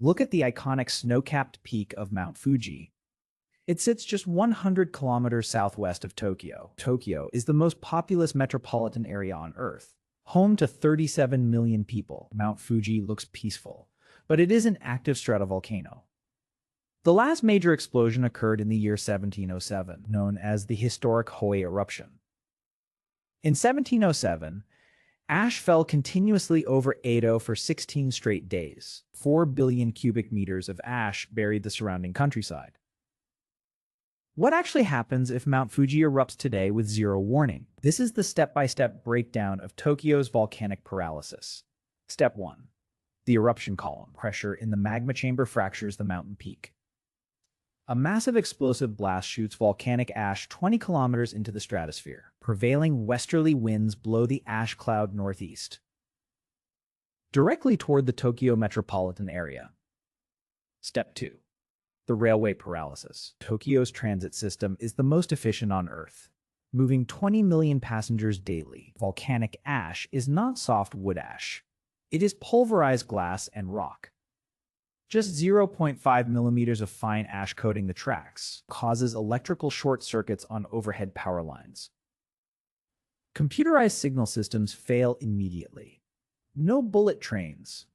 Look at the iconic snow-capped peak of Mount Fuji. It sits just 100 kilometers southwest of Tokyo. Tokyo is the most populous metropolitan area on Earth, home to 37 million people. Mount Fuji looks peaceful, but it is an active stratovolcano. The last major explosion occurred in the year 1707, known as the historic Hoei Eruption. In 1707, ash fell continuously over Edo for 16 straight days. 4 billion cubic meters of ash buried the surrounding countryside. What actually happens if Mount Fuji erupts today with zero warning? This is the step-by-step breakdown of Tokyo's volcanic paralysis. Step 1. The eruption column. Pressure in the magma chamber fractures the mountain peak. A massive explosive blast shoots volcanic ash 20 kilometers into the stratosphere. Prevailing westerly winds blow the ash cloud northeast, directly toward the Tokyo metropolitan area. Step 2. The railway paralysis. Tokyo's transit system is the most efficient on Earth, moving 20 million passengers daily. Volcanic ash is not soft wood ash. It is pulverized glass and rock. Just 0.5 millimeters of fine ash coating the tracks causes electrical short circuits on overhead power lines. Computerized signal systems fail immediately. No bullet trains,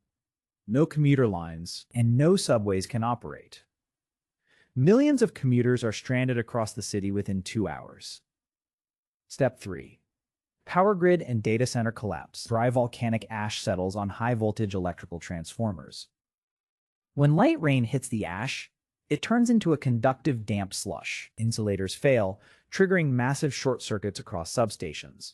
no commuter lines, and no subways can operate. Millions of commuters are stranded across the city within 2 hours. Step 3. Power grid and data center collapse. Dry volcanic ash settles on high-voltage electrical transformers. When light rain hits the ash, it turns into a conductive damp slush. Insulators fail, triggering massive short circuits across substations.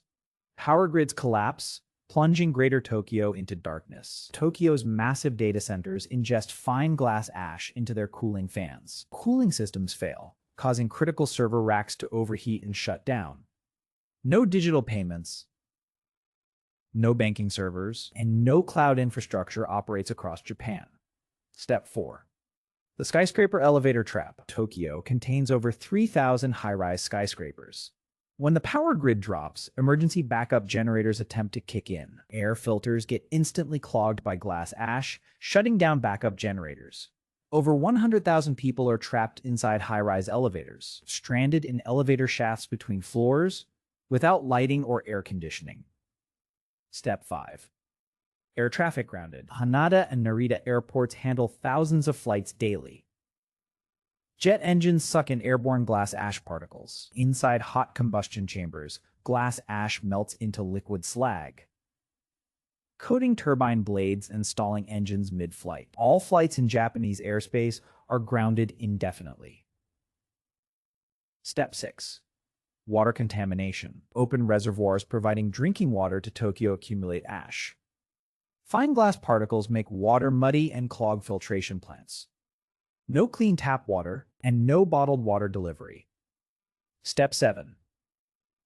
Power grids collapse, plunging Greater Tokyo into darkness. Tokyo's massive data centers ingest fine glass ash into their cooling fans. Cooling systems fail, causing critical server racks to overheat and shut down. No digital payments, no banking servers, and no cloud infrastructure operates across Japan. Step 4. The skyscraper elevator trap. Tokyo contains over 3,000 high-rise skyscrapers. When the power grid drops, emergency backup generators attempt to kick in. Air filters get instantly clogged by glass ash, shutting down backup generators. Over 100,000 people are trapped inside high-rise elevators, stranded in elevator shafts between floors, without lighting or air conditioning. Step 5. Air traffic grounded. Haneda and Narita airports handle thousands of flights daily. Jet engines suck in airborne glass ash particles. Inside hot combustion chambers, glass ash melts into liquid slag, coating turbine blades and stalling engines mid-flight. All flights in Japanese airspace are grounded indefinitely. Step 6. Water contamination. Open reservoirs providing drinking water to Tokyo accumulate ash. Fine glass particles make water muddy and clog filtration plants. No clean tap water, and no bottled water delivery. Step 7.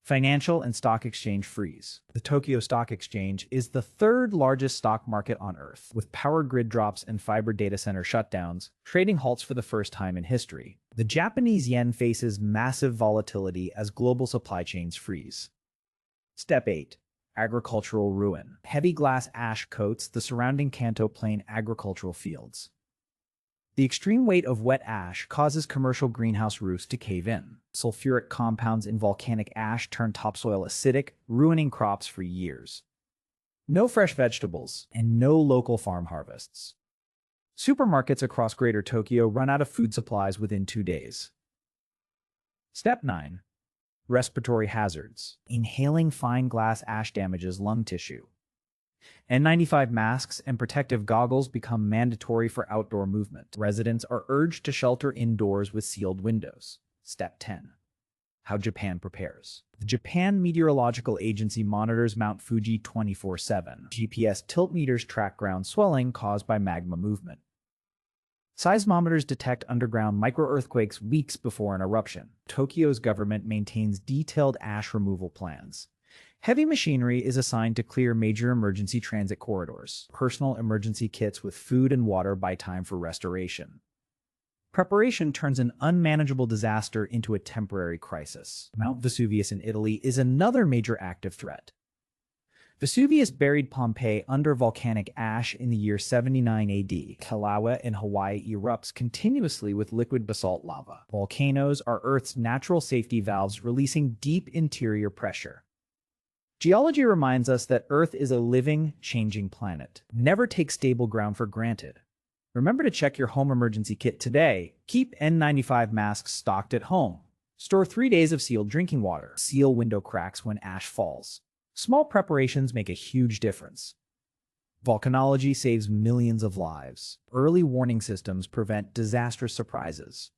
Financial and stock exchange freeze. The Tokyo Stock Exchange is the third largest stock market on Earth. With power grid drops and fiber data center shutdowns, trading halts for the first time in history. The Japanese yen faces massive volatility as global supply chains freeze. Step 8. Agricultural ruin. Heavy glass ash coats the surrounding Kanto Plain agricultural fields. The extreme weight of wet ash causes commercial greenhouse roofs to cave in. Sulfuric compounds in volcanic ash turn topsoil acidic, ruining crops for years. No fresh vegetables, and no local farm harvests. Supermarkets across Greater Tokyo run out of food supplies within 2 days. Step 9. Respiratory hazards. Inhaling fine glass ash damages lung tissue. N95 masks and protective goggles become mandatory for outdoor movement. Residents are urged to shelter indoors with sealed windows. Step 10. How Japan prepares. The Japan Meteorological Agency monitors Mount Fuji 24/7. GPS tilt meters track ground swelling caused by magma movement. Seismometers detect underground microearthquakes weeks before an eruption. Tokyo's government maintains detailed ash removal plans. Heavy machinery is assigned to clear major emergency transit corridors. Personal emergency kits with food and water buy time for restoration. Preparation turns an unmanageable disaster into a temporary crisis. Mount Vesuvius in Italy is another major active threat. Vesuvius buried Pompeii under volcanic ash in the year 79 AD. Kilauea in Hawaii erupts continuously with liquid basalt lava. Volcanoes are Earth's natural safety valves, releasing deep interior pressure. Geology reminds us that Earth is a living, changing planet. Never take stable ground for granted. Remember to check your home emergency kit today. Keep N95 masks stocked at home. Store 3 days of sealed drinking water. Seal window cracks when ash falls. Small preparations make a huge difference. Volcanology saves millions of lives. Early warning systems prevent disastrous surprises.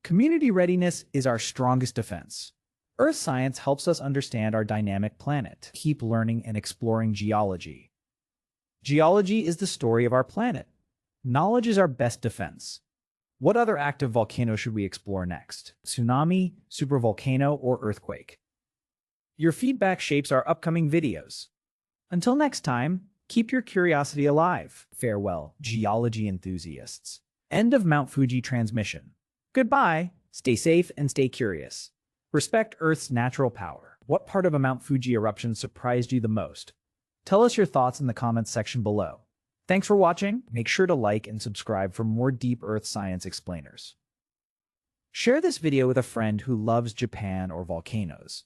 Community readiness is our strongest defense. Earth science helps us understand our dynamic planet. Keep learning and exploring geology. Geology is the story of our planet. Knowledge is our best defense. What other active volcano should we explore next? Tsunami, supervolcano, or earthquake? Your feedback shapes our upcoming videos. Until next time, keep your curiosity alive. Farewell, geology enthusiasts. End of Mount Fuji transmission. Goodbye, stay safe and stay curious. Respect Earth's natural power. What part of a Mount Fuji eruption surprised you the most? Tell us your thoughts in the comments section below. Thanks for watching. Make sure to like and subscribe for more deep Earth science explainers. Share this video with a friend who loves Japan or volcanoes.